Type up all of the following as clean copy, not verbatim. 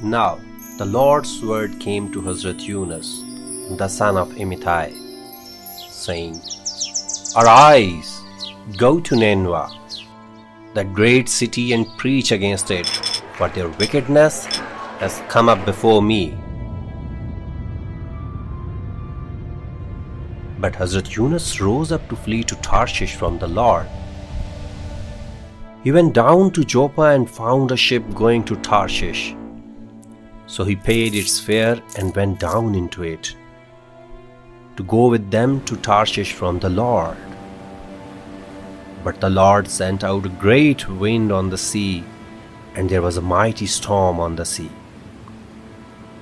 Now the Lord's word came to Hazrat Yunus, the son of Amittai, saying, Arise, go to Nineveh, the great city, and preach against it, for their wickedness has come up before me. But Hazrat Yunus rose up to flee to Tarshish from the Lord. He went down to Joppa and found a ship going to Tarshish. So he paid its fare and went down into it, to go with them to Tarshish from the Lord. But the Lord sent out a great wind on the sea, and there was a mighty storm on the sea,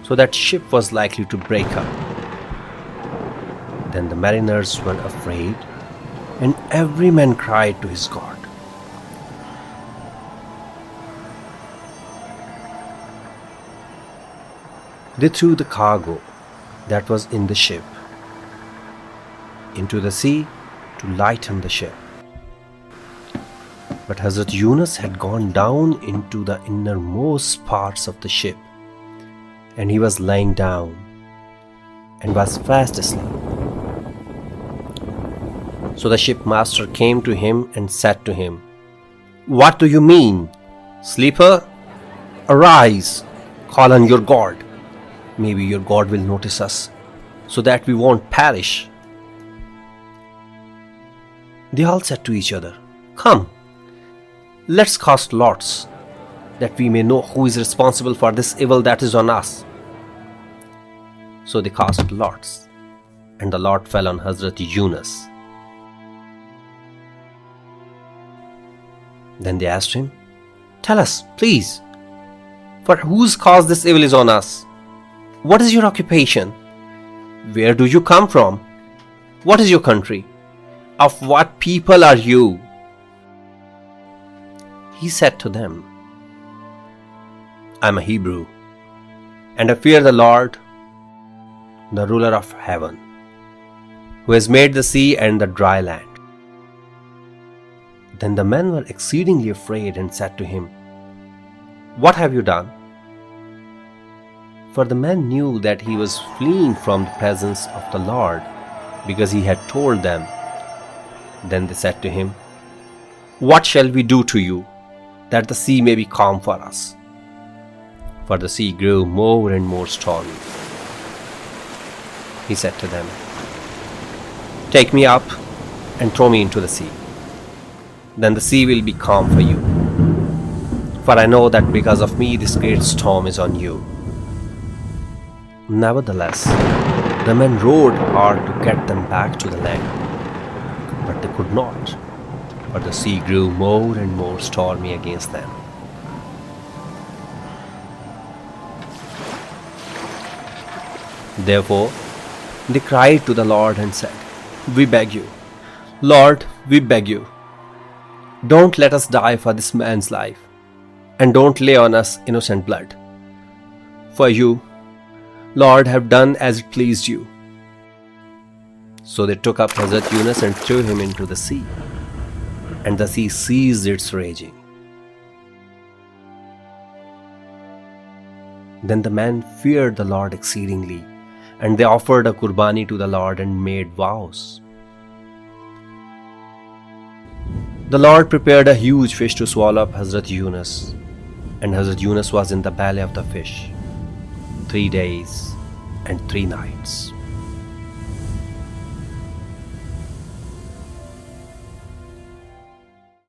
so that ship was likely to break up. Then the mariners were afraid, and every man cried to his God. They threw the cargo that was in the ship into the sea to lighten the ship. But Hazrat Yunus had gone down into the innermost parts of the ship, and he was lying down and was fast asleep. So the shipmaster came to him and said to him, What do you mean, sleeper? Arise, call on your God. Maybe your God will notice us, so that we won't perish. They all said to each other, Come, let's cast lots, that we may know who is responsible for this evil that is on us. So they cast lots, and the lot fell on Hazrat Yunus. Then they asked him, Tell us, please, for whose cause this evil is on us? What is your occupation? Where do you come from? What is your country? Of what people are you? He said to them, I am a Hebrew, and I fear the Lord, the ruler of heaven, who has made the sea and the dry land. Then the men were exceedingly afraid and said to him, What have you done? For the men knew that he was fleeing from the presence of the Lord, because he had told them. Then they said to him, What shall we do to you, that the sea may be calm for us? For the sea grew more and more stormy. He said to them, Take me up and throw me into the sea. Then the sea will be calm for you. For I know that because of me this great storm is on you. Nevertheless, the men rowed hard to get them back to the land, but they could not, for the sea grew more and more stormy against them. Therefore, they cried to the Lord and said, We beg you, Lord, we beg you, don't let us die for this man's life, and don't lay on us innocent blood. For you, Lord, have done as it pleased you. So they took up Hazrat Yunus and threw him into the sea, and the sea ceased its raging. Then the men feared the Lord exceedingly, and they offered a qurbani to the Lord and made vows. The Lord prepared a huge fish to swallow up Hazrat Yunus, and Hazrat Yunus was in the belly of the fish 3 days and 3 nights.